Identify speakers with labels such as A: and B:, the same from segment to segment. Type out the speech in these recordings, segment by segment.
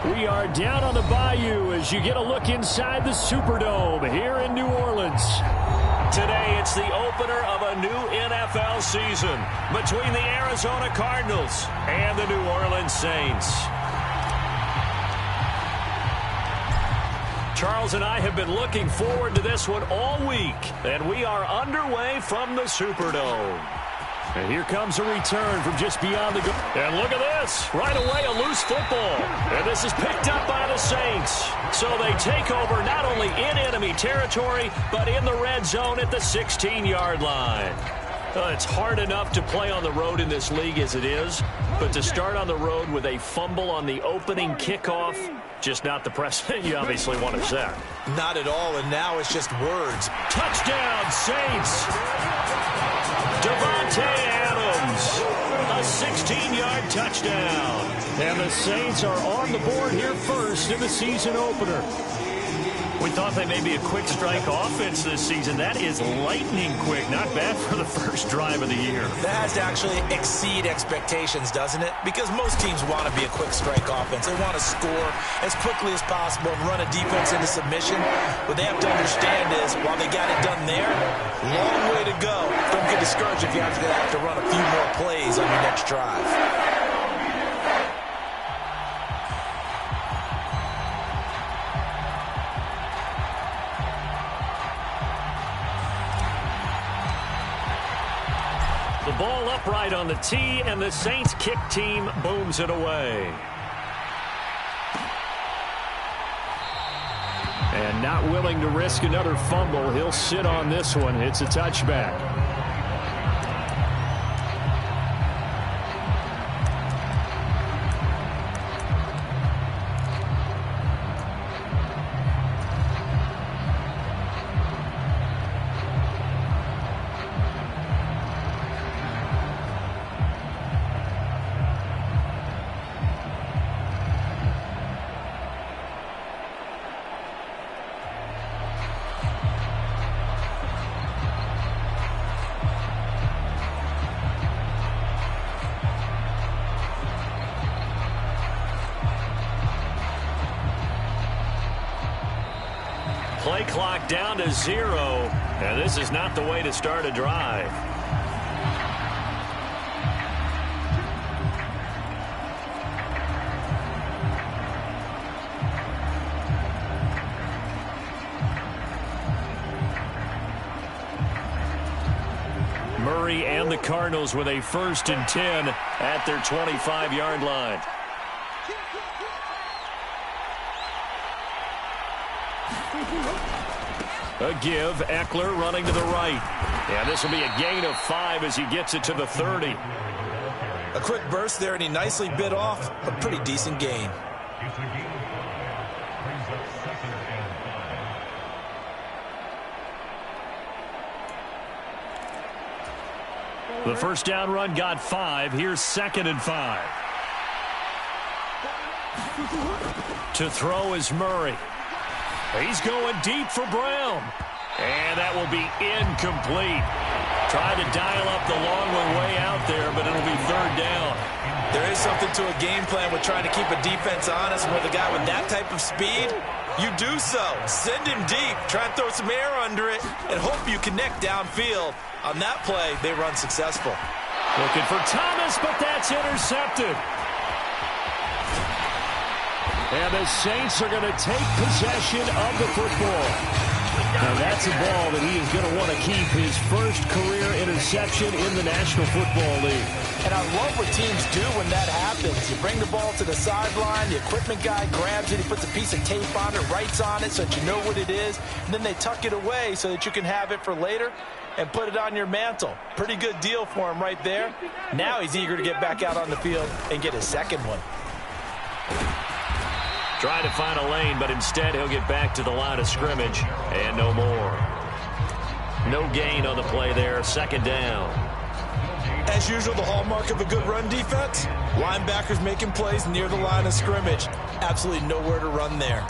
A: We are down on the Bayou as you get a look inside the Superdome here in New Orleans. Today, it's the opener of a new NFL season between the Arizona Cardinals and the New Orleans Saints. Charles and I have been looking forward to this one all week, and we are underway from the Superdome. And here comes a return from just beyond the goal. And look at this. Right away, a loose football. And this is picked up by the Saints. So they take over not only in enemy territory, but in the red zone at the 16-yard line. It's hard enough to play on the road in this league as it is, but to start on the road with a fumble on the opening kickoff, just not the precedent you obviously want to set.
B: Not at all, and now it's just words.
A: Touchdown, Saints! Davante Adams, a 16-yard touchdown. And the Saints are on the board here first in the season opener. We thought they may be a quick strike offense this season. That is lightning quick. Not bad for the first drive of the year.
B: That has to actually exceed expectations, doesn't it? Because most teams want to be a quick strike offense. They want to score as quickly as possible and run a defense into submission. What they have to understand is, while they got it done there, long way to go. Don't get discouraged if you have to run a few more plays on your next drive.
A: The ball upright on the tee, and the Saints kick team booms it away. And not willing to risk another fumble, he'll sit on this one. It's a touchback. Play clock down to 0, and this is not the way to start a drive. Murray and the Cardinals with a 1st and 10 at their 25-yard line. A give, Eckler running to the right. And this will be a gain of 5 as he gets it to the 30.
B: A quick burst there, and he nicely bit off a pretty decent gain.
A: The first down run got 5. Here's 2nd and 5. To throw is Murray. He's going deep for Brown. And that will be incomplete. Tried to dial up the long one way out there, but it'll be 3rd down.
B: There is something to a game plan with trying to keep a defense honest. With a guy with that type of speed, you do so. Send him deep. Try and throw some air under it and hope you connect downfield. On that play, they run successful.
A: Looking for Thomas, but that's intercepted. And the Saints are going to take possession of the football. Now that's a ball that he is going to want to keep, his first career interception in the National Football League.
B: And I love what teams do when that happens. You bring the ball to the sideline, the equipment guy grabs it, he puts a piece of tape on it, writes on it so that you know what it is, and then they tuck it away so that you can have it for later and put it on your mantle. Pretty good deal for him right there. Now he's eager to get back out on the field and get his second one.
A: Trying to find a lane, but instead he'll get back to the line of scrimmage and no more. No gain on the play there, 2nd down.
B: As usual, the hallmark of a good run defense, linebackers making plays near the line of scrimmage. Absolutely nowhere to run there.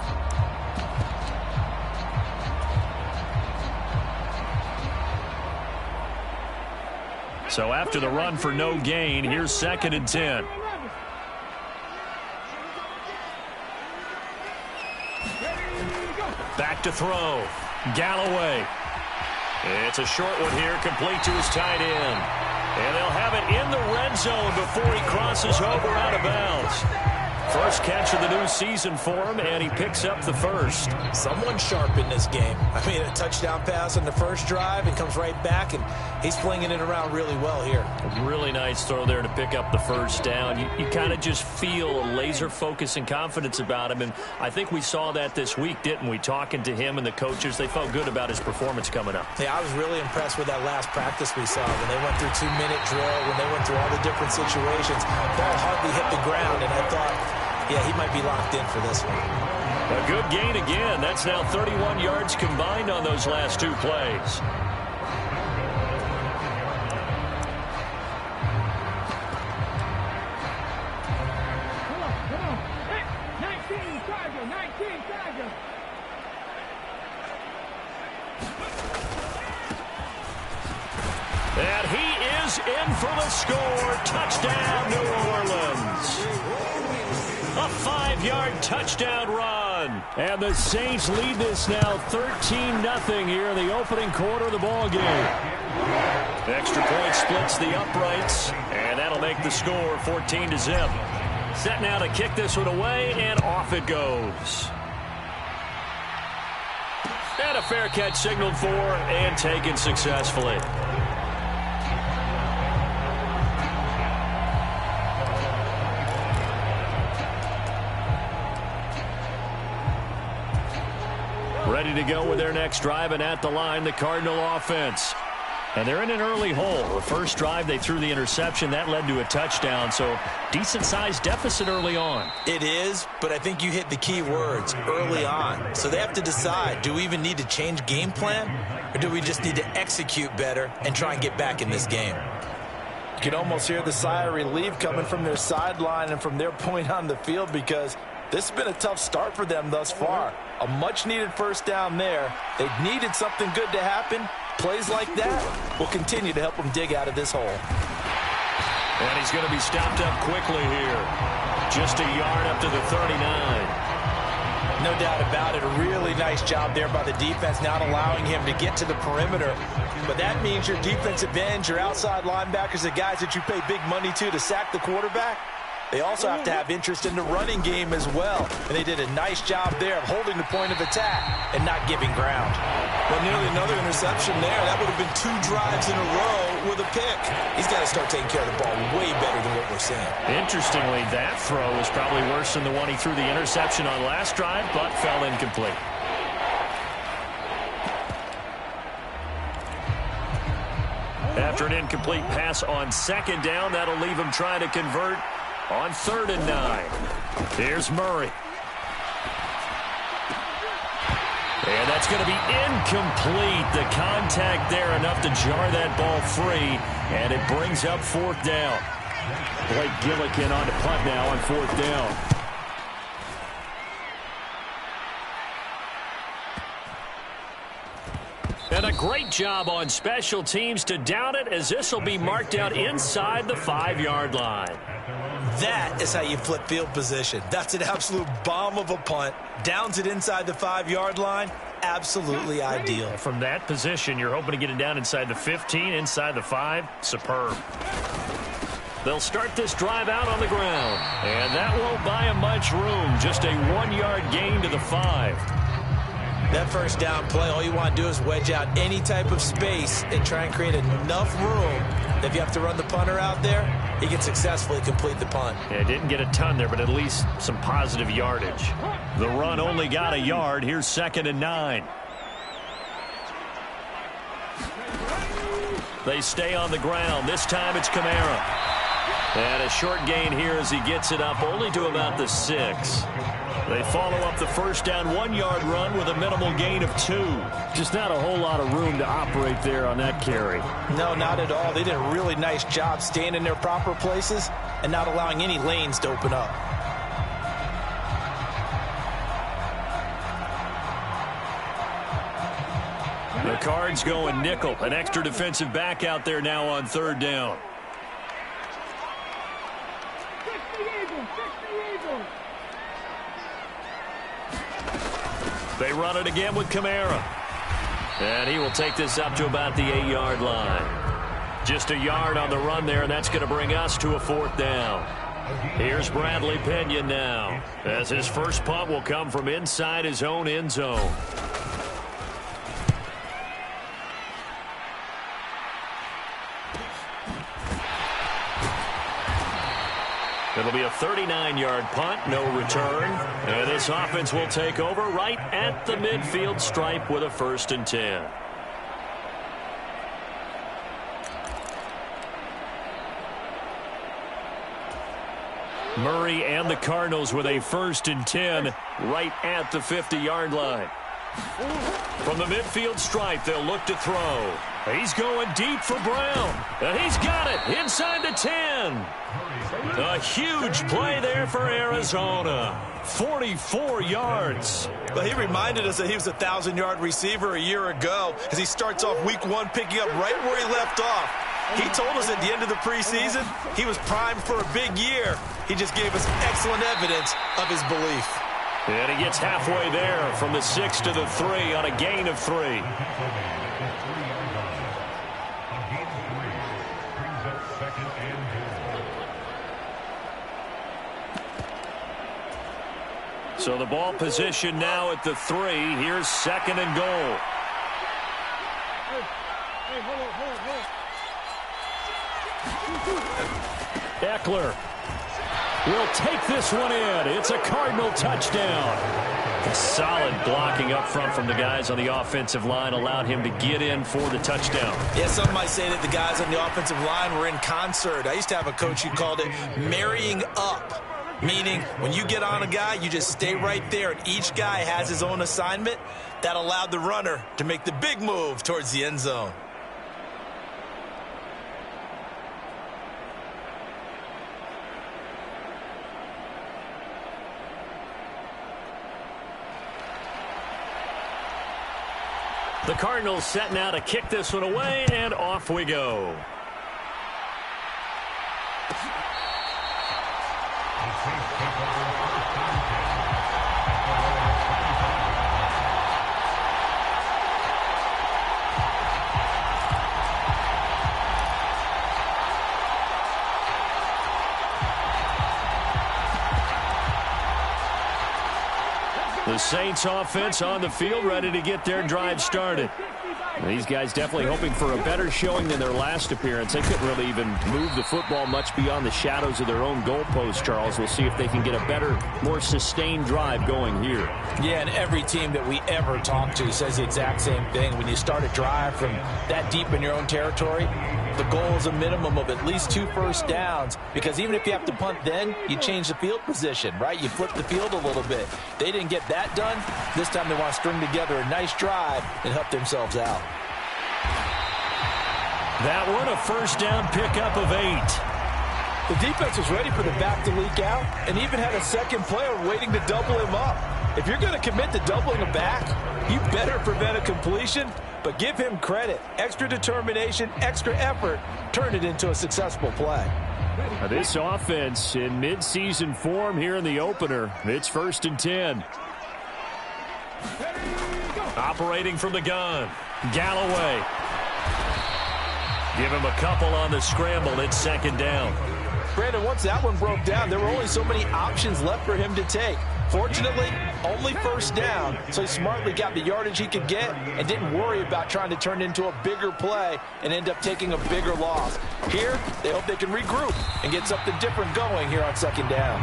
A: So after the run for no gain, here's 2nd and 10. back to throw. Galloway. It's a short one here, complete to his tight end. And they'll have it in the red zone before he crosses over out of bounds. First catch of the new season for him, and he picks up the first.
B: Someone sharp in this game. I mean, a touchdown pass on the first drive and comes right back, and he's flinging it around really well here.
A: A really nice throw there to pick up the first down. You kind of just feel a laser focus and confidence about him, and I think we saw that this week, didn't we? Talking to him and the coaches, they felt good about his performance coming up.
B: Yeah, I was really impressed with that last practice we saw when they went through 2-minute drill, when they went through all the different situations. Ball hardly hit the ground, and I thought, yeah, he might be locked in for this one.
A: A good gain again. That's now 31 yards combined on those last two plays. And he is in for the score. Touchdown, New Orleans. A 5-yard touchdown run. And the Saints lead this now 13-0 here in the opening quarter of the ball game. The extra point splits the uprights, and that'll make the score 14-0. Set now to kick this one away, and off it goes. And a fair catch signaled for and taken successfully. Ready to go with their next drive, and at the line, the Cardinal offense. And they're in an early hole. The first drive, they threw the interception. That led to a touchdown, so decent-sized deficit early on.
B: It is, but I think you hit the key words, early on. So they have to decide, do we even need to change game plan, or do we just need to execute better and try and get back in this game? You can almost hear the sigh of relief coming from their sideline and from their point on the field, because this has been a tough start for them thus far. A much-needed first down there. They needed something good to happen. Plays like that will continue to help them dig out of this hole.
A: And he's going to be stopped up quickly here. Just a yard up to the 39.
B: No doubt about it. A really nice job there by the defense, not allowing him to get to the perimeter. But that means your defensive ends, your outside linebackers, the guys that you pay big money to sack the quarterback, they also have to have interest in the running game as well. And they did a nice job there of holding the point of attack and not giving ground. Well, nearly another interception there. That would have been 2 drives in a row with a pick. He's got to start taking care of the ball way better than what we're seeing.
A: Interestingly, that throw was probably worse than the one he threw the interception on last drive, but fell incomplete. After an incomplete pass on second down, that'll leave him trying to convert on 3rd and 9. Here's Murray. And that's going to be incomplete. The contact there enough to jar that ball free, and it brings up 4th down. Blake Gillikin on to punt now on 4th down. And a great job on special teams to down it, as this will be marked out inside the 5-yard line.
B: That is how you flip field position. That's an absolute bomb of a punt. Downs it inside the 5-yard line. Absolutely ideal.
A: From that position, you're hoping to get it down inside the 15, inside the 5. Superb. They'll start this drive out on the ground. And that won't buy them much room. Just a 1-yard gain to the 5.
B: That first down play, all you want to do is wedge out any type of space and try and create enough room that if you have to run the punter out there, he can successfully complete the punt.
A: Yeah, didn't get a ton there, but at least some positive yardage. The run only got a yard. Here's 2nd and 9. They stay on the ground. This time it's Kamara. And a short gain here as he gets it up only to about the 6. They follow up the first down 1-yard run with a minimal gain of 2. Just not a whole lot of room to operate there on that carry.
B: No, not at all. They did a really nice job staying in their proper places and not allowing any lanes to open up.
A: The Cards going nickel. An extra defensive back out there now on 3rd down. They run it again with Kamara. And he will take this up to about the 8-yard line. Just a yard on the run there, and that's going to bring us to a 4th down. Here's Bradley Pinion now, as his first punt will come from inside his own end zone. It'll be a 39-yard punt, no return. And this offense will take over right at the midfield stripe with a 1st and 10. Murray and the Cardinals with a 1st and 10 right at the 50-yard line. From the midfield stripe, they'll look to throw. He's going deep for Brown. And he's got it inside the 10. A huge play there for Arizona. 44 yards.
B: Well, he reminded us that he was a 1,000-yard receiver a year ago as he starts off week 1 picking up right where he left off. He told us at the end of the preseason he was primed for a big year. He just gave us excellent evidence of his belief.
A: And he gets halfway there from the 6 to the 3 on a gain of 3. So the ball position now at the 3. Here's 2nd and goal. Eckler will take this one in. It's a Cardinal touchdown. Solid blocking up front from the guys on the offensive line allowed him to get in for the touchdown.
B: Yeah, some might say that the guys on the offensive line were in concert. I used to have a coach who called it marrying up, meaning when you get on a guy, you just stay right there, and each guy has his own assignment. That allowed the runner to make the big move towards the end zone.
A: The Cardinals set now to kick this one away, and off we go. The Saints offense on the field, ready to get their drive started. These guys definitely hoping for a better showing than their last appearance. They couldn't really even move the football much beyond the shadows of their own goalpost, Charles. We'll see if they can get a better, more sustained drive going here.
B: Yeah, and every team that we ever talk to says the exact same thing. When you start a drive from that deep in your own territory, the goal is a minimum of at least 2 first downs, because even if you have to punt then, you change the field position, right? You flip the field a little bit. They didn't get that done. This time they want to string together a nice drive and help themselves out.
A: That one, a first down pickup of 8.
B: The defense was ready for the back to leak out and even had a second player waiting to double him up. If you're going to commit to doubling a back, you better prevent a completion, but give him credit. Extra determination, extra effort, turned it into a successful play.
A: This offense in midseason form here in the opener. It's 1st and 10. Operating from the gun, Galloway. Give him a couple on the scramble. It's 2nd down.
B: Brandon, once that one broke down, there were only so many options left for him to take. Fortunately, only first down, so he smartly got the yardage he could get and didn't worry about trying to turn it into a bigger play and end up taking a bigger loss. Here, they hope they can regroup and get something different going here on 2nd down.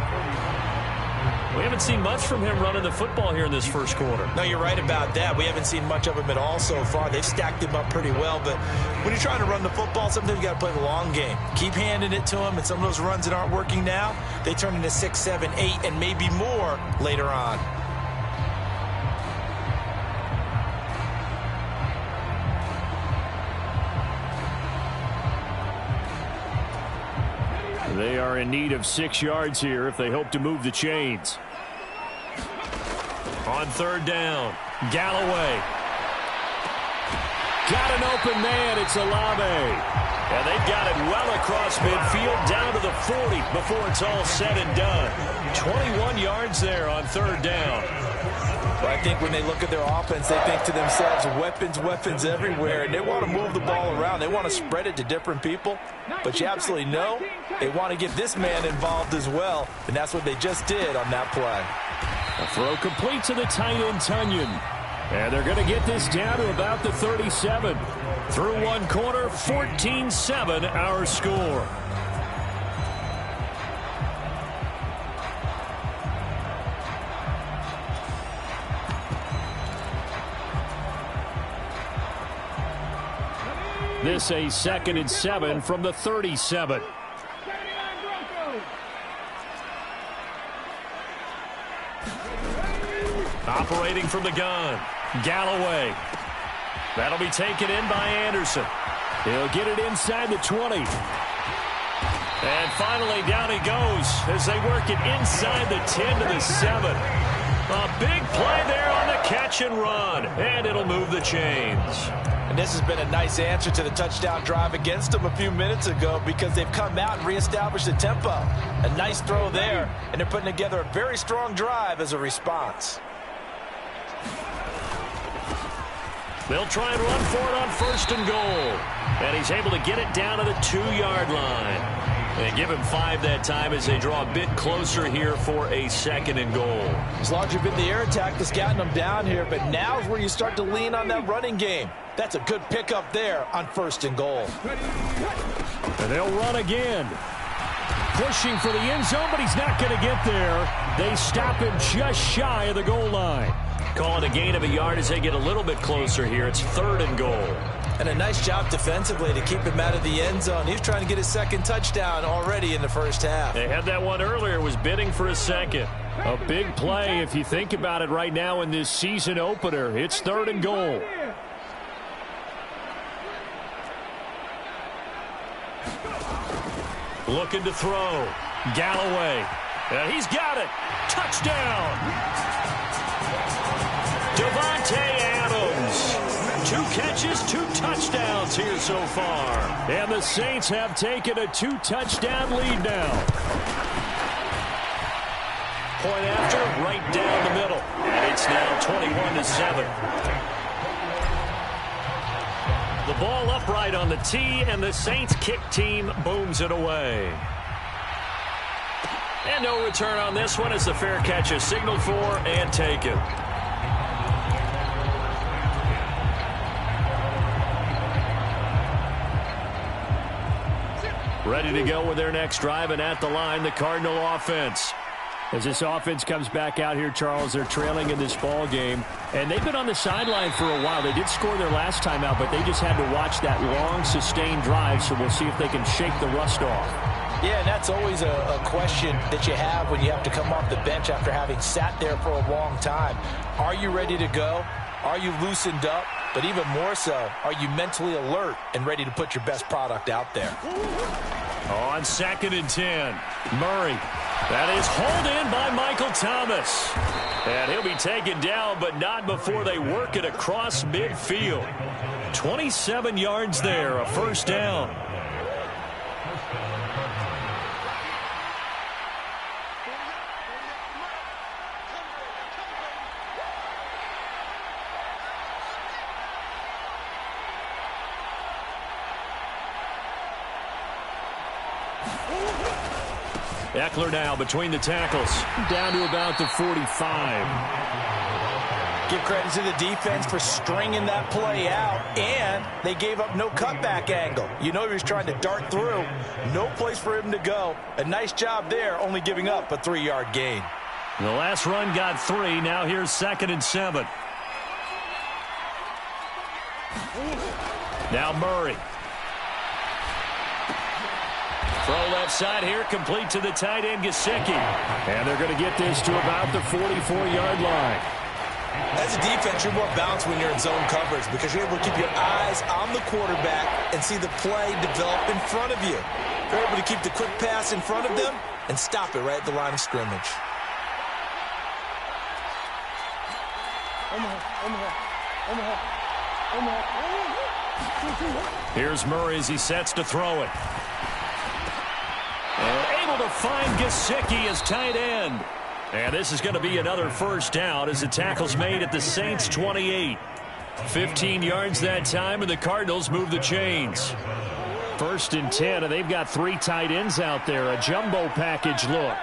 A: We haven't seen much from him running the football here in this first quarter.
B: No, you're right about that. We haven't seen much of him at all so far. They've stacked him up pretty well, but when you're trying to run the football, sometimes you got to play the long game. Keep handing it to him, and some of those runs that aren't working now, they turn into 6, 7, 8, and maybe more later on.
A: They are in need of 6 yards here if they hope to move the chains. On 3rd down, Galloway. Got an open man. It's Olave. And they've got it well across midfield down to the 40 before it's all said and done. 21 yards there on 3rd down.
B: Well, I think when they look at their offense, they think to themselves, weapons, weapons everywhere, and they want to move the ball around. They want to spread it to different people, but you absolutely know they want to get this man involved as well, and that's what they just did on that play.
A: A throw complete to the tight end, Tonyan. And they're going to get this down to about the 37. Through one quarter, 14-7 our score. This a 2nd and 7 from the 37. Operating from the gun, Galloway. That'll be taken in by Anderson. He'll get it inside the 20. And finally down he goes as they work it inside the 10 to the 7. A big play there on the catch and run, and it'll move the chains.
B: And this has been a nice answer to the touchdown drive against them a few minutes ago because they've come out and reestablished the tempo. A nice throw there, and they're putting together a very strong drive as a response.
A: They'll try and run for it on 1st and goal. And he's able to get it down to the 2-yard line. And give him 5 that time as they draw a bit closer here for a 2nd and goal.
B: It's largely been the air attack that's gotten them down here, but now is where you start to lean on that running game. That's a good pickup there on 1st and goal.
A: And they'll run again. Pushing for the end zone, but he's not going to get there. They stop him just shy of the goal line. Call it a gain of a yard as they get a little bit closer here. It's 3rd and goal.
B: And a nice job defensively to keep him out of the end zone. He was trying to get his 2nd touchdown already in the first half.
A: They had that one earlier, was bidding for a 2nd. A big play if you think about it right now in this season opener. It's 3rd and goal. Looking to throw. Galloway. And he's got it. Touchdown. Davante Adams. 2 catches, 2 touchdowns here so far. And the Saints have taken a 2-touchdown lead now. Point after, right down the middle. And it's now 21-7. The ball upright on the tee, and the Saints kick team booms it away. And no return on this one as the fair catch is signaled for and taken. Ready to go with their next drive, and at the line, the Cardinal offense. As this offense comes back out here, Charles, they're trailing in this ball game, and they've been on the sideline for a while. They did score their last time out, but they just had to watch that long, sustained drive, so we'll see if they can shake the rust off.
B: Yeah, and that's always a question that you have when you have to come off the bench after having sat there for a long time. Are you ready to go? Are you loosened up? But even more so, are you mentally alert and ready to put your best product out there?
A: On 2nd and 10, Murray. That is hauled in by Michael Thomas. And he'll be taken down, but not before they work it across midfield. 27 yards there, a 1st down. Eckler now between the tackles, down to about the 45.
B: Give credit to the defense for stringing that play out, and they gave up no cutback angle. You know he was trying to dart through. No place for him to go. A nice job there, only giving up a 3-yard gain.
A: The last run got 3. Now here's 2nd and 7. Now Murray. Throw left side here, complete to the tight end, Gesicki. And they're going to get this to about the 44-yard line.
B: As a defense, you're more balanced when you're in zone coverage because you're able to keep your eyes on the quarterback and see the play develop in front of you. You're able to keep the quick pass in front of them and stop it right at the line of scrimmage.
A: Here's Murray as he sets to throw it. And able to find Gesicki as tight end. And this is going to be another first down as the tackle's made at the Saints' 28. 15 yards that time, and the Cardinals move the chains. 1st and 10, and they've got 3 tight ends out there. A jumbo package look.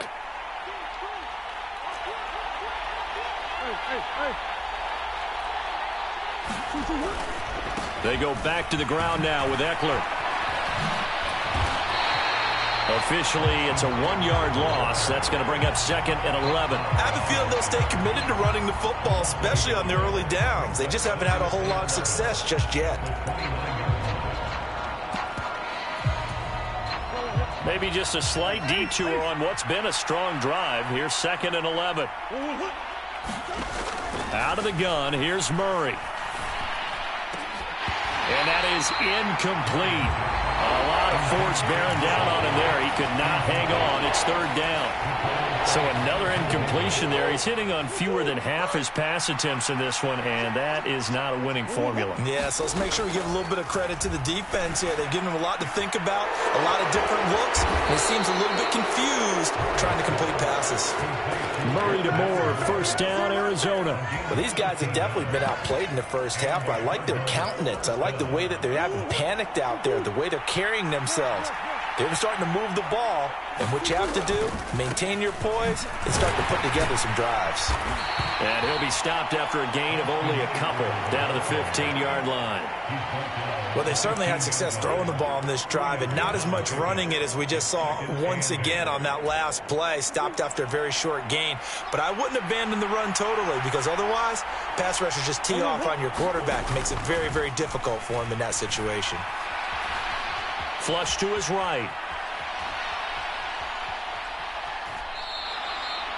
A: They go back to the ground now with Eckler. Officially, it's a 1-yard loss. That's going to bring up 2nd and 11.
B: I have a feeling they'll stay committed to running the football, especially on their early downs. They just haven't had a whole lot of success just yet.
A: Maybe just a slight detour on what's been a strong drive. Here's 2nd and 11. Out of the gun, here's Murray. And that is incomplete. A lot of force bearing down on him there. He could not hang on. It's 3rd down. So another incompletion there. He's hitting on fewer than half his pass attempts in this one, and that is not a winning formula.
B: Yeah, so let's make sure we give a little bit of credit to the defense here. They've given him a lot to think about, a lot of different looks. He seems a little bit confused trying to complete passes.
A: Murray to Moore, 1st down, Arizona.
B: Well, these guys have definitely been outplayed in the first half, but I like their countenance. I like the way that they haven't panicked out there, the way they're carrying themselves. They're starting to move the ball, and what you have to do, maintain your poise and start to put together some drives.
A: And he'll be stopped after a gain of only a couple down to the 15-yard line.
B: Well, they certainly had success throwing the ball on this drive and not as much running it as we just saw once again on that last play. Stopped after a very short gain. But I wouldn't abandon the run totally because otherwise, pass rushers just tee off on your quarterback. It makes it very, very difficult for him in that situation.
A: Flush to his right.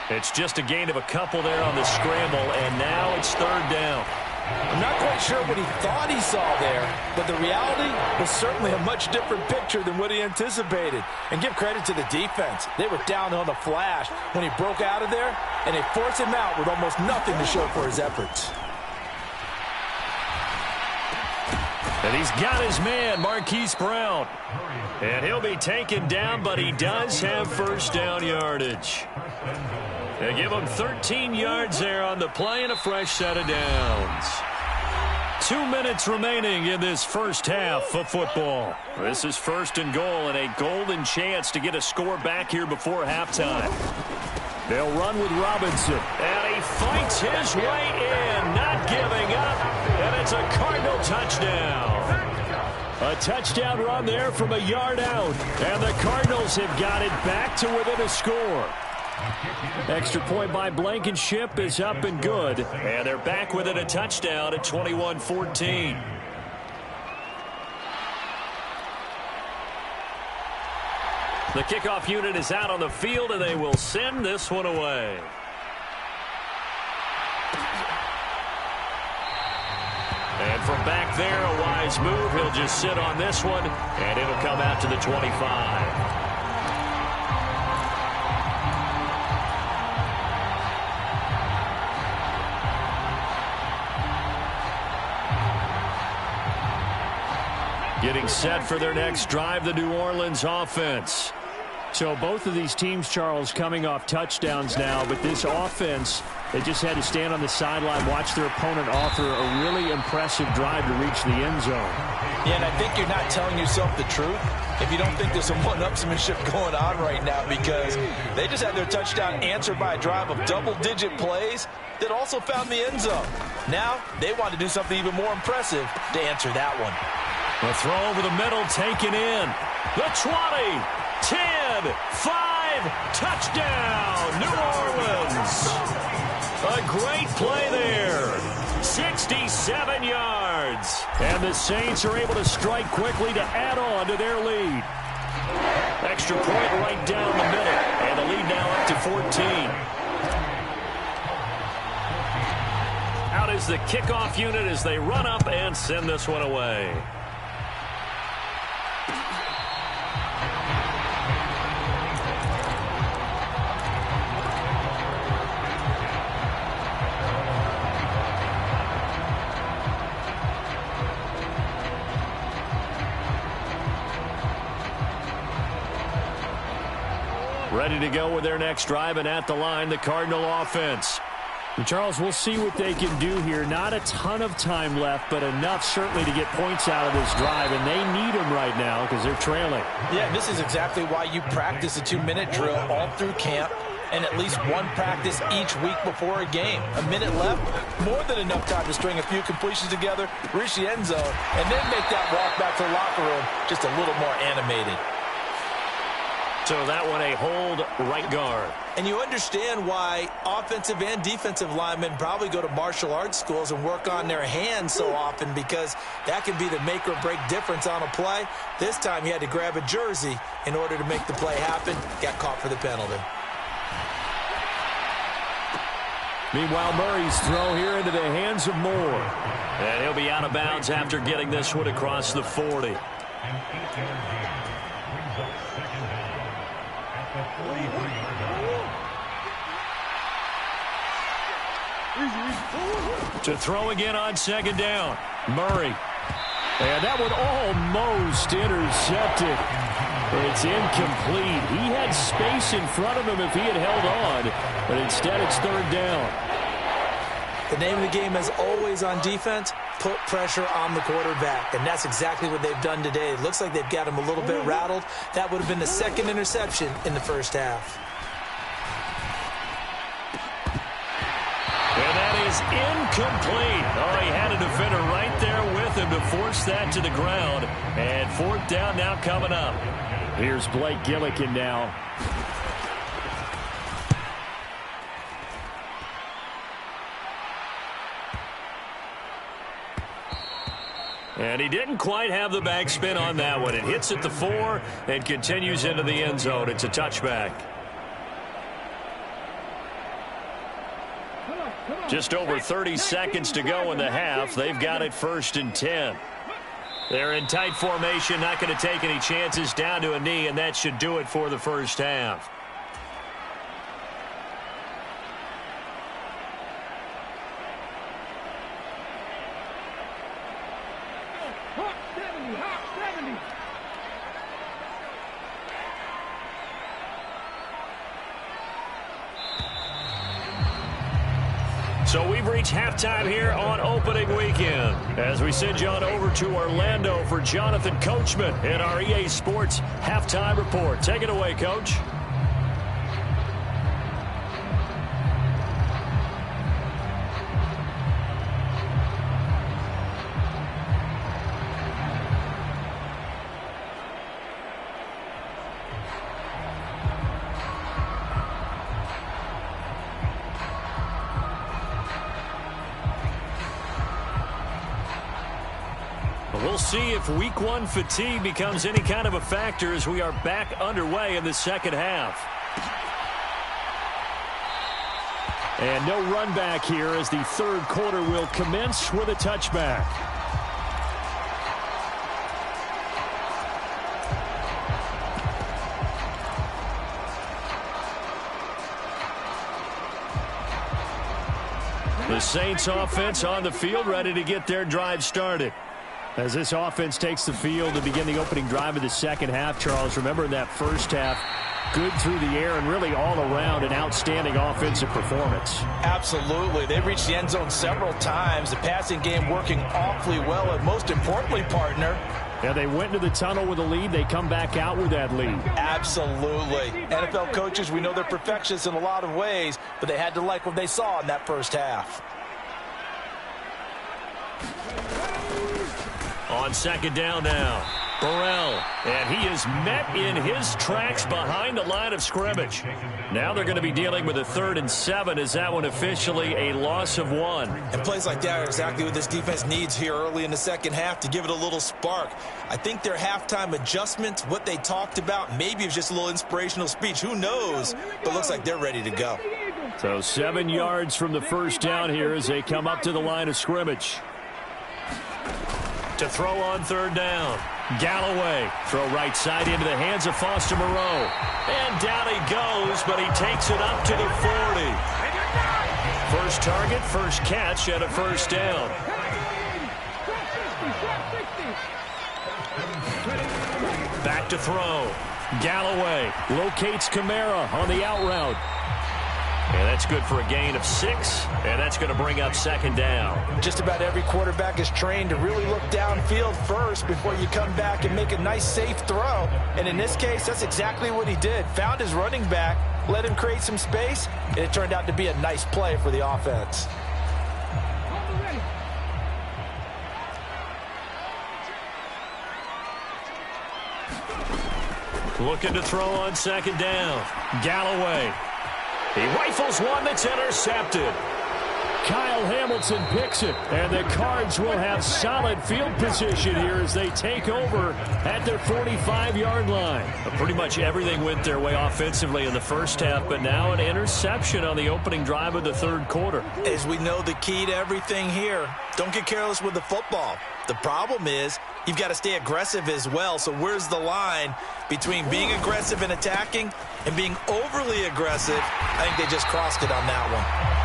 A: It's just a gain of a couple there on the scramble, and now it's 3rd down.
B: I'm not quite sure what he thought he saw there, but the reality was certainly a much different picture than what he anticipated. And give credit to the defense. They were down on the flash when he broke out of there, and they forced him out with almost nothing to show for his efforts.
A: And he's got his man, Marquise Brown. And he'll be taken down, but he does have 1st down yardage. They give him 13 yards there on the play and a fresh set of downs. 2 minutes remaining in this first half of football. This is 1st and goal and a golden chance to get a score back here before halftime. They'll run with Robinson, and he fights his way in, not giving up, and it's a Cardinal touchdown. A touchdown run there from a yard out, and the Cardinals have got it back to within a score. Extra point by Blankenship is up and good, and they're back within a touchdown at 21-14. The kickoff unit is out on the field, and they will send this one away. And from back there, a wise move. He'll just sit on this one, and it'll come out to the 25. Getting set for their next drive, the New Orleans offense. So both of these teams, Charles, coming off touchdowns now, but this offense, they just had to stand on the sideline, watch their opponent offer a really impressive drive to reach the end zone.
B: Yeah, and I think you're not telling yourself the truth if you don't think there's some one-upsmanship going on right now, because they just had their touchdown answered by a drive of double-digit plays that also found the end zone. Now they want to do something even more impressive to answer that one.
A: The throw over the middle taken in. The 20, 10, 5, touchdown, New Orleans. A great play there. 67 yards. And the Saints are able to strike quickly to add on to their lead. Extra point right down the middle. And the lead now up to 14. Out is the kickoff unit as they run up and send this one away. Ready to go with their next drive, and at the line, the Cardinal offense.
C: And Charles, we'll see what they can do here. Not a ton of time left, but enough certainly to get points out of this drive, and they need them right now because they're trailing.
B: Yeah, this is exactly why you practice a 2-minute drill all through camp and at least one practice each week before a game. A minute left, more than enough time to string a few completions together, reach the end zone, and then make that walk back to the locker room just a little more animated.
A: So that one a hold right guard.
B: And you understand why offensive and defensive linemen probably go to martial arts schools and work on their hands so often, because that can be the make or break difference on a play. This time he had to grab a jersey in order to make the play happen. Got caught for the penalty.
A: Meanwhile, Murray's throw here into the hands of Moore. And he'll be out of bounds after getting this one across the 40. To throw again on second down. Murray. And that one almost intercepted. It's incomplete. He had space in front of him if he had held on, but instead it's third down.
B: The name of the game is always on defense, put pressure on the quarterback, and that's exactly what they've done today. It looks like they've got him a little bit rattled. That would have been the second interception in the first half.
A: And that is incomplete. Oh, he had a defender right there with him to force that to the ground. And fourth down now coming up.
C: Here's Blake Gillikin now.
A: And he didn't quite have the backspin on that one. It hits at the 4 and continues into the end zone. It's a touchback. Just over 30 seconds to go in the half. They've got it 1st and 10. They're in tight formation, not going to take any chances, down to a knee, and that should do it for the first half. So we've reached halftime here on opening weekend as we send you on over to Orlando for Jonathan Coachman in our EA Sports Halftime Report. Take it away, Coach. We'll see if week 1 fatigue becomes any kind of a factor as we are back underway in the second half.
C: And no run back here as the third quarter will commence with a touchback.
A: The Saints offense on the field, ready to get their drive started.
C: As this offense takes the field to begin the opening drive of the second half, Charles, remember in that first half, good through the air and really all around an outstanding offensive performance.
B: Absolutely. They reached the end zone several times. The passing game working awfully well, and most importantly, partner,
C: yeah, they went into the tunnel with a lead. They come back out with that lead.
B: Absolutely. NFL coaches, we know they're perfectionists in a lot of ways, but they had to like what they saw in that first half.
A: On second down now, Burrell, and he is met in his tracks behind the line of scrimmage. Now they're going to be dealing with a 3rd and 7 as that one officially a loss of 1.
B: And plays like that are exactly what this defense needs here early in the second half to give it a little spark. I think their halftime adjustments, what they talked about, maybe it was just a little inspirational speech. Who knows? But looks like they're ready to go.
C: So 7 yards from the first down here as they come up to the line of scrimmage.
A: To throw on 3rd down. Galloway, throw right side into the hands of Foster Moreau. And down he goes, but he takes it up to the 40. First target, first catch, and a first down. Back to throw.
C: Galloway locates Kamara on the out route.
A: And that's good for a gain of 6, and that's going to bring up second down.
B: Just about every quarterback is trained to really look downfield first before you come back and make a nice, safe throw. And in this case, that's exactly what he did. Found his running back, let him create some space, and it turned out to be a nice play for the offense.
A: Looking to throw on second down. Galloway. He rifles one that's intercepted.
C: Kyle Hamilton picks it, and the Cards will have solid field position here as they take over at their 45-yard line.
A: Pretty much everything went their way offensively in the first half, but now an interception on the opening drive of the third quarter.
B: As we know, the key to everything here, don't get careless with the football. The problem is you've got to stay aggressive as well. So where's the line between being aggressive and attacking and being overly aggressive? I think they just crossed it on that one.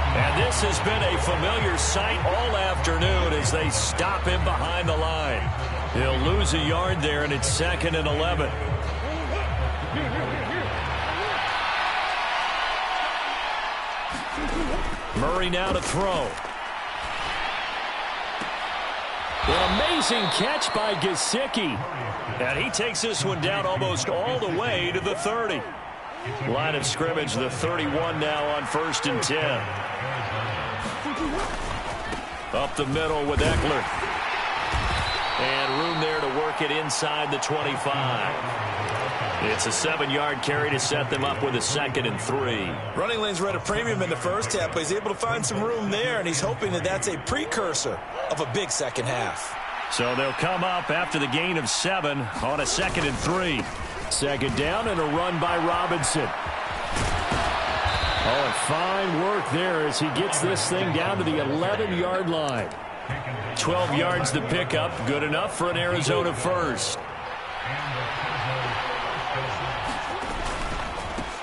A: And this has been a familiar sight all afternoon as they stop him behind the line. He'll lose a yard there, and it's 2nd and 11. Murray now to throw.
C: An amazing catch by Gesicki.
A: And he takes this one down almost all the way to the 30. Line of scrimmage, the 31 now on 1st and 10. Up the middle with Eckler. And room there to work it inside the 25. It's a 7-yard carry to set them up with a 2nd and 3.
B: Running lanes were at a premium in the first half, but he's able to find some room there, and he's hoping that that's a precursor of a big second half.
A: So they'll come up after the gain of 7 on a 2nd and 3.
C: Second down and a run by Robinson. Oh, and fine work there as he gets this thing down to the 11-yard line.
A: 12 yards to pick up. Good enough for an Arizona first.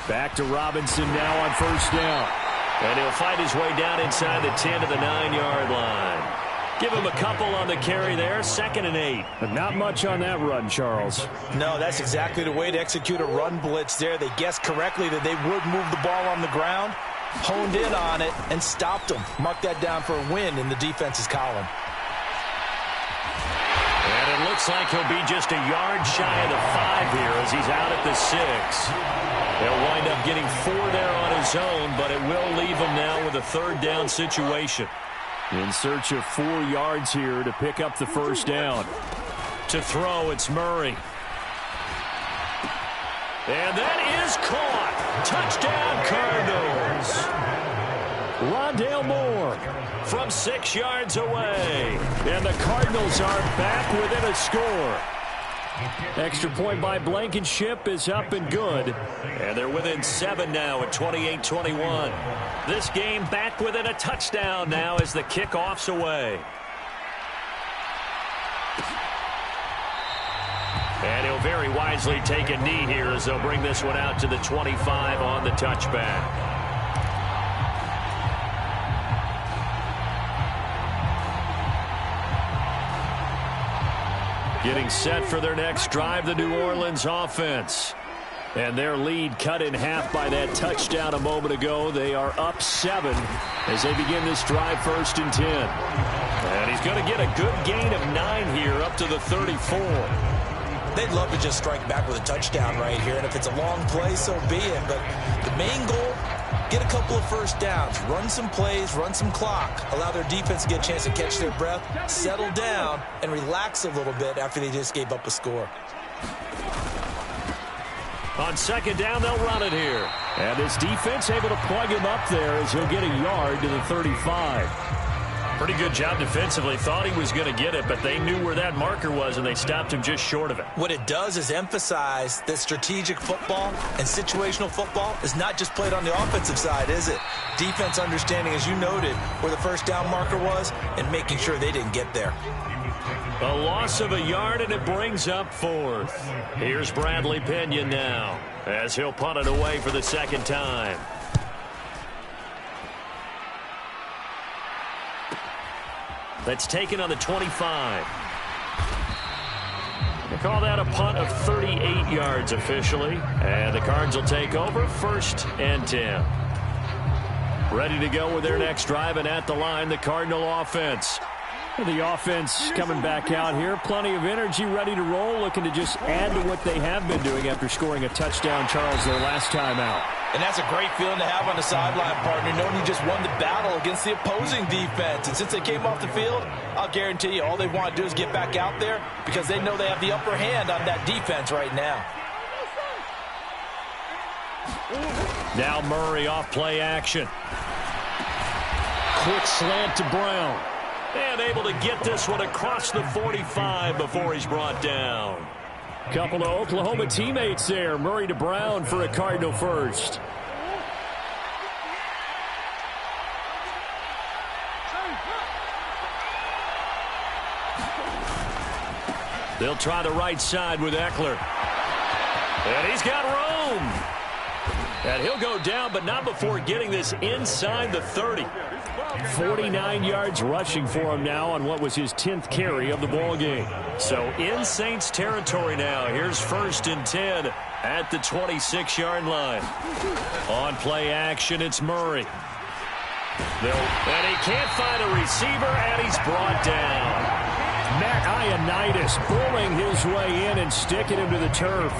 C: Back to Robinson now on 1st down.
A: And he'll fight his way down inside the 10 to the 9-yard line. Give him a couple on the carry there. 2nd and 8.
C: But not much on that run, Charles.
B: No, that's exactly the way to execute a run blitz there. They guessed correctly that they would move the ball on the ground, honed in on it, and stopped them. Mark that down for a win in the defense's column.
A: And it looks like he'll be just a yard shy of the 5 here as he's out at the 6. He'll wind up getting 4 there on his own, but it will leave him now with a 3rd down situation.
C: In search of 4 yards here to pick up the 1st down.
A: To throw, it's Murray. And that is caught. Touchdown, Cardinals.
C: Rondale Moore
A: from 6 yards away.
C: And the Cardinals are back within a score. Extra point by Blankenship is up and good.
A: And they're within 7 now at 28-21. This game back within a touchdown now as the kickoff's away. And he'll very wisely take a knee here as they'll bring this one out to the 25 on the touchback. Getting set for their next drive, the New Orleans offense. And their lead cut in half by that touchdown a moment ago. They are up 7 as they begin this drive 1st and 10. And he's going to get a good gain of 9 here up to the 34.
B: They'd love to just strike back with a touchdown right here. And if it's a long play, so be it. But the main goal, get a couple of 1st downs, run some plays, run some clock, allow their defense to get a chance to catch their breath, settle down, and relax a little bit after they just gave up a score.
A: On 2nd down, they'll run it here.
C: And this defense able to plug him up there as he'll get a yard to the 35.
A: Pretty good job defensively. Thought he was going to get it, but they knew where that marker was, and they stopped him just short of it.
B: What it does is emphasize that strategic football and situational football is not just played on the offensive side, is it? Defense understanding, as you noted, where the 1st down marker was and making sure they didn't get there.
A: A loss of a yard, and it brings up 4th. Here's Bradley Pinion now as he'll punt it away for the 2nd time. That's taken on the 25. We'll call that a punt of 38 yards officially. And the Cards will take over 1st and 10. Ready to go with their next drive, and at the line, the Cardinal offense. The offense coming back out here. Plenty of energy, ready to roll, looking to just add to what they have been doing after scoring a touchdown, Charles, their last time out.
B: And that's a great feeling to have on the sideline, partner, knowing you just won the battle against the opposing defense. And since they came off the field, I'll guarantee you all they want to do is get back out there because they know they have the upper hand on that defense right now.
A: Now Murray off play action. Quick slant to Brown. And able to get this one across the 45 before he's brought down. Couple of Oklahoma teammates there. Murray to Brown for a Cardinal first. They'll try the right side with Eckler. And he's got room. And he'll go down, but not before getting this inside the 30. 49 yards rushing for him now on what was his 10th carry of the ball game. So in Saints territory now. Here's 1st and 10 at the 26-yard line. On play action, it's Murray. And he can't find a receiver, and he's brought down. Matt Ioannidis pulling his way in and sticking him to the turf.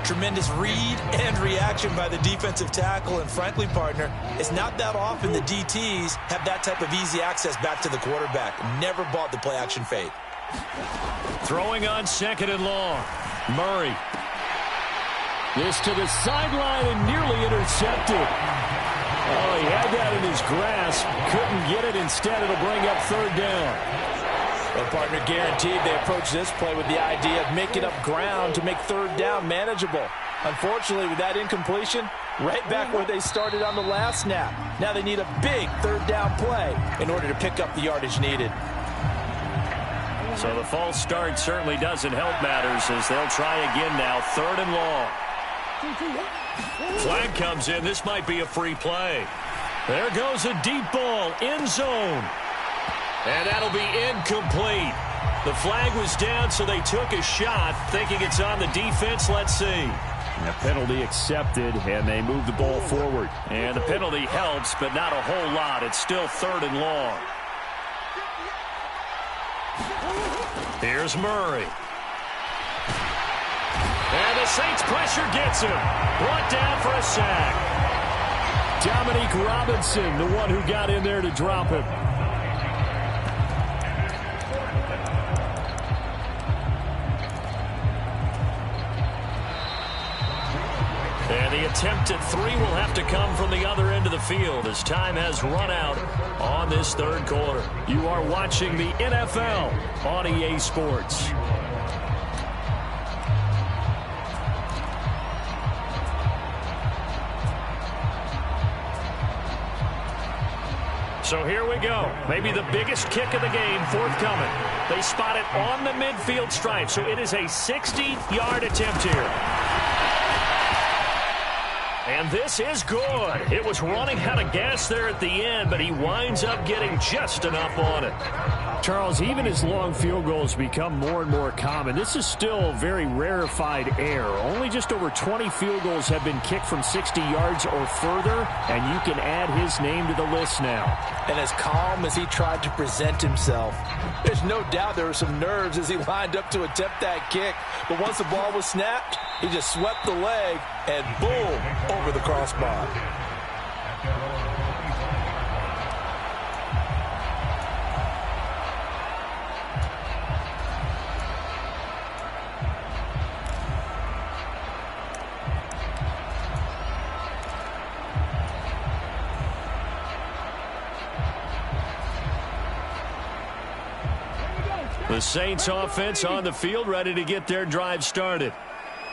B: Tremendous read and reaction by the defensive tackle. And frankly, partner, it's not that often the DTs have that type of easy access back to the quarterback. Never bought the play action fade.
A: Throwing on 2nd and long. Murray. This to the sideline and nearly intercepted. Oh, he had that in his grasp. Couldn't get it. Instead, it'll bring up 3rd down.
B: Well, partner, guaranteed they approach this play with the idea of making up ground to make 3rd down manageable. Unfortunately, with that incompletion, right back where they started on the last snap. Now they need a big 3rd down play in order to pick up the yardage needed.
A: So the false start certainly doesn't help matters as they'll try again now. 3rd and long. Flag comes in. This might be a free play. There goes a deep ball. End zone. And that'll be incomplete. The flag was down, so they took a shot, thinking it's on the defense. Let's see.
C: And a penalty accepted, and they move the ball forward.
A: And the penalty helps, but not a whole lot. It's still 3rd and long. Here's Murray. And the Saints pressure gets him. Brought down for a sack.
C: Dominique Robinson, the one who got in there to drop him.
A: And the attempt at 3 will have to come from the other end of the field as time has run out on this 3rd quarter. You are watching the NFL on EA Sports. So here we go. Maybe the biggest kick of the game forthcoming. They spot it on the midfield stripe, so it is a 60-yard attempt here. And this is good. It was running out of gas there at the end, but he winds up getting just enough on it.
C: Charles, even as long field goals become more and more common, this is still very rarefied air. Only just over 20 field goals have been kicked from 60 yards or further, and you can add his name to the list now.
B: And as calm as he tried to present himself, there's no doubt there were some nerves as he lined up to attempt that kick. But once the ball was snapped, he just swept the leg and boom, over the crossbar.
A: The Saints offense on the field, ready to get their drive started.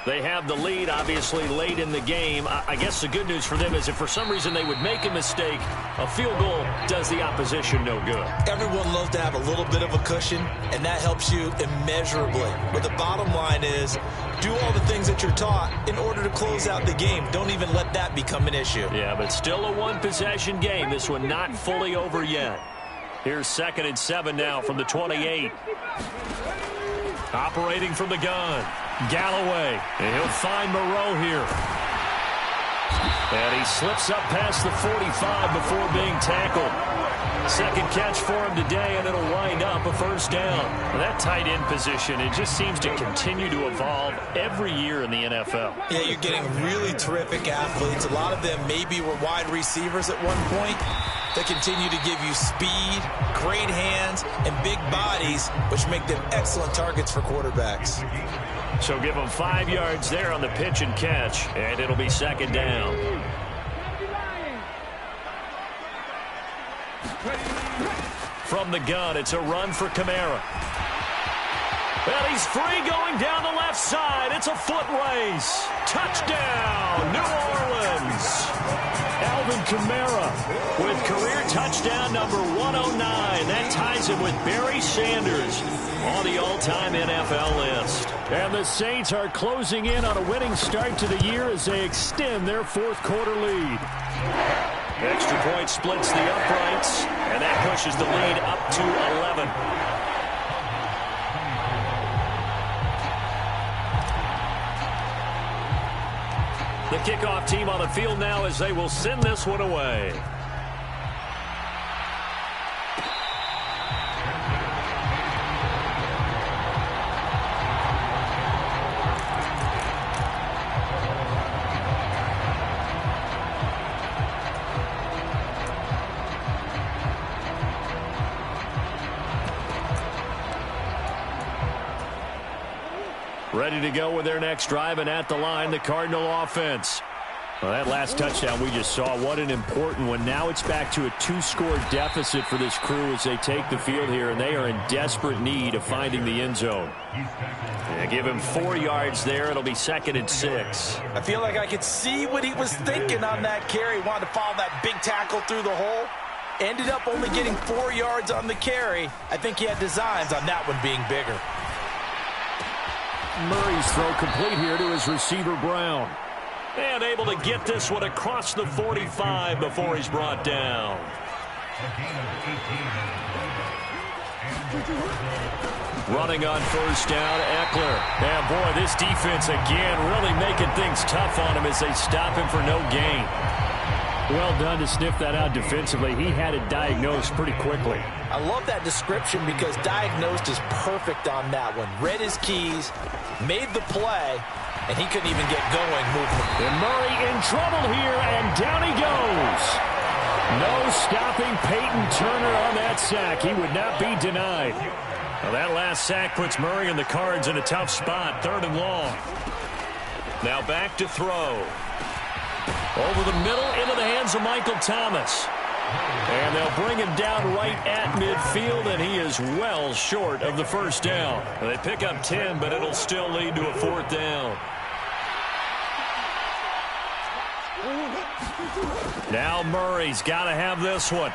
A: They have the lead, obviously, late in the game. I guess the good news for them is if for some reason they would make a mistake, a field goal does the opposition no good.
B: Everyone loves to have a little bit of a cushion, and that helps you immeasurably. But the bottom line is, do all the things that you're taught in order to close out the game. Don't even let that become an issue.
A: Yeah, but still a one-possession game. This one not fully over yet. Here's 2nd and 7 now from the 28. Operating from the gun, Galloway. And he'll find Moreau here. And he slips up past the 45 before being tackled. Second catch for him today, and it'll wind up a first down.
C: Well, that tight end position, it just seems to continue to evolve every year in the NFL.
B: Yeah, you're getting really terrific athletes. A lot of them maybe were wide receivers at one point. They continue to give you speed, great hands, and big bodies, which make them excellent targets for quarterbacks.
C: So give them 5 yards there on the pitch and catch, and it'll be second down. From the gun, it's a run for Kamara. Well, he's free going down the left side. It's a foot race. Touchdown, New Orleans. Alvin Kamara with career touchdown number 109. That ties him with Barry Sanders on the all-time NFL list. And the Saints are closing in on a winning start to the year as they extend their fourth quarter lead. Extra point splits the uprights, and that pushes the lead up to 11. The kickoff team on the field now as they will send this one away. Ready to go with their next drive, and at the line, the Cardinal offense. Well, that last touchdown we just saw, what an important one. Now it's back to a 2-score deficit for this crew as they take the field here, and they are in desperate need of finding the end zone. Yeah, give him 4 yards there. It'll be 2nd and 6.
B: I feel like I could see what he was thinking on that carry. Wanted to follow that big tackle through the hole. Ended up only getting 4 yards on the carry. I think he had designs on that one being bigger.
C: Murray's throw complete here to his receiver, Brown. And able to get this one across the 45 before he's brought down. Running on first down, Eckler. And boy, this defense again really making things tough on him as they stop him for no gain. Well done to sniff that out defensively. He had it diagnosed pretty quickly.
B: I love that description because diagnosed is perfect on that one. Read his keys, made the play, and he couldn't even get going moving.
C: And Murray in trouble here, and down he goes. No stopping Peyton Turner on that sack. He would not be denied. Well, that last sack puts Murray and the Cards in a tough spot, 3rd and long. Now back to throw. Over the middle, into the hands of Michael Thomas. And they'll bring him down right at midfield, and he is well short of the first down. They pick up 10, but it'll still lead to a 4th down. Now Murray's got to have this one.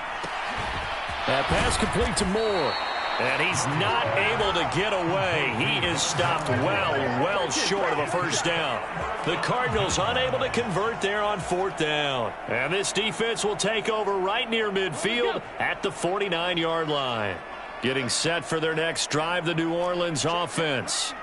C: That pass complete to Moore. And he's not able to get away. He is stopped well short of a first down. The Cardinals unable to convert there on 4th down. And this defense will take over right near midfield at the 49-yard line. Getting set for their next drive, the New Orleans offense.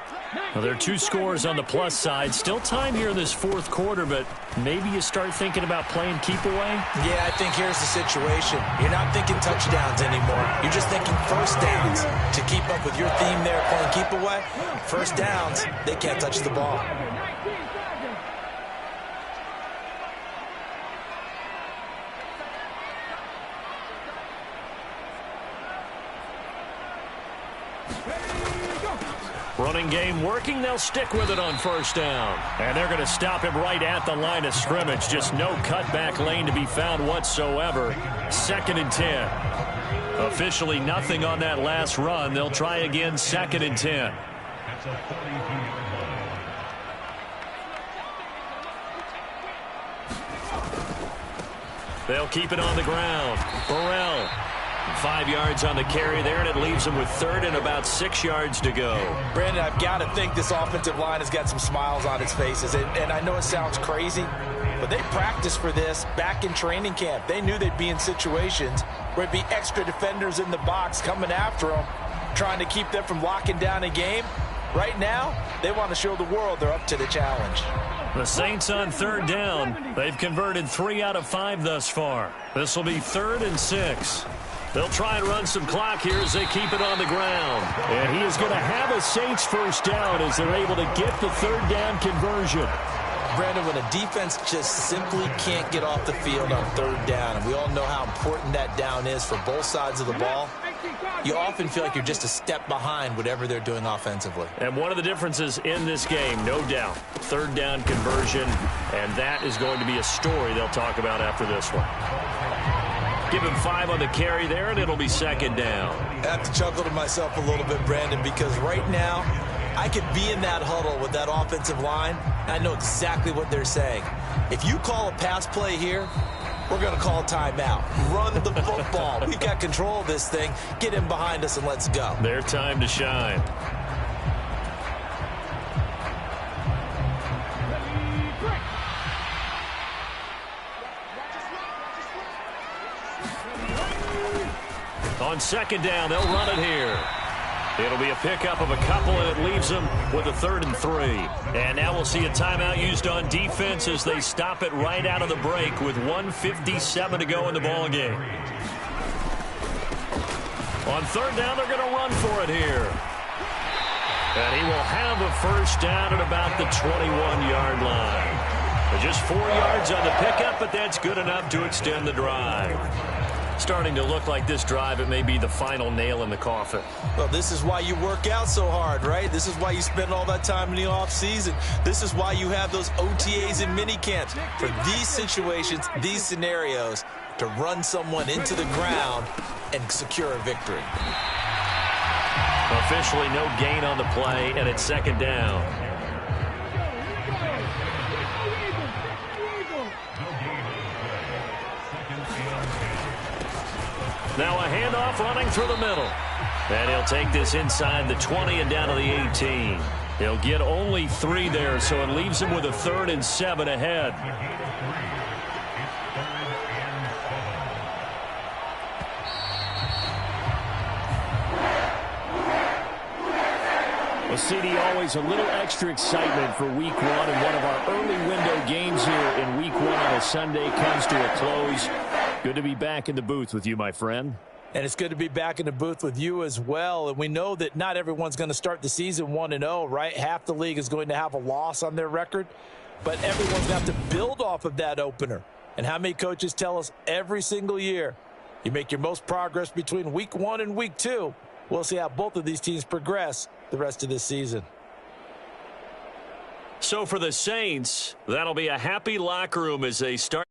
C: Well, there are 2 scores on the plus side. Still time here in this 4th quarter, but maybe you start thinking about playing keep away?
B: Yeah, I think here's the situation. You're not thinking touchdowns anymore. You're just thinking first downs. To keep up with your theme there, playing keep away, first downs, they can't touch the ball.
C: Running game working. They'll stick with it on first down. And they're going to stop him right at the line of scrimmage. Just no cutback lane to be found whatsoever. 2nd and 10. Officially nothing on that last run. They'll try again, 2nd and 10. They'll keep it on the ground. Burrell. 5 yards on the carry there, and it leaves them with 3rd and about 6 yards to go.
B: Brandon, I've got to think this offensive line has got some smiles on its faces. And I know it sounds crazy, but they practiced for this back in training camp. They knew they'd be in situations where it'd be extra defenders in the box coming after them, trying to keep them from locking down a game. Right now, they want to show the world they're up to the challenge.
A: The Saints on third down. They've converted 3 out of 5 thus far. This will be 3rd and 6. They'll try and run some clock here as they keep it on the ground.
C: And he is going to have a Saints first down as they're able to get the third down conversion.
B: Brandon, when a defense just simply can't get off the field on third down, and we all know how important that down is for both sides of the ball, you often feel like you're just a step behind whatever they're doing offensively.
A: And one of the differences in this game, no doubt, third down conversion, and that is going to be a story they'll talk about after this one. Give him 5 on the carry there, and it'll be 2nd down.
B: I have to chuckle to myself a little bit, Brandon, because right now, I could be in that huddle with that offensive line, and I know exactly what they're saying. If you call a pass play here, we're going to call timeout. Run the football. We've got control of this thing. Get in behind us and let's go.
A: Their time to shine. On 2nd down, they'll run it here. It'll be a pickup of a couple, and it leaves them with a 3rd and 3. And now we'll see a timeout used on defense as they stop it right out of the break with 1:57 to go in the ballgame. On 3rd down, they're going to run for it here. And he will have a first down at about the 21-yard line. Just 4 yards on the pickup, but that's good enough to extend the drive. Starting to look like this drive, it may be the final nail in the coffin.
B: Well, this is why you work out so hard, right? This is why you spend all that time in the offseason. This is why you have those OTAs and mini camps. For these situations, these scenarios, to run someone into the ground and secure a victory.
A: Officially no gain on the play, and it's 2nd down. Now a handoff running through the middle. And he'll take this inside the 20 and down to the 18. He'll get only 3 there, so it leaves him with a 3rd and 7 ahead.
C: Well, CD, always a little extra excitement for Week 1, and one of our early window games here in Week 1 on a Sunday comes to a close. Good to be back in the booth with you, my friend.
B: And it's good to be back in the booth with you as well. And we know that not everyone's going to start the season 1-0, right? Half the league is going to have a loss on their record. But everyone's got to build off of that opener. And how many coaches tell us every single year, you make your most progress between Week 1 and Week 2. We'll see how both of these teams progress the rest of this season.
A: So for the Saints, that'll be a happy locker room as they start.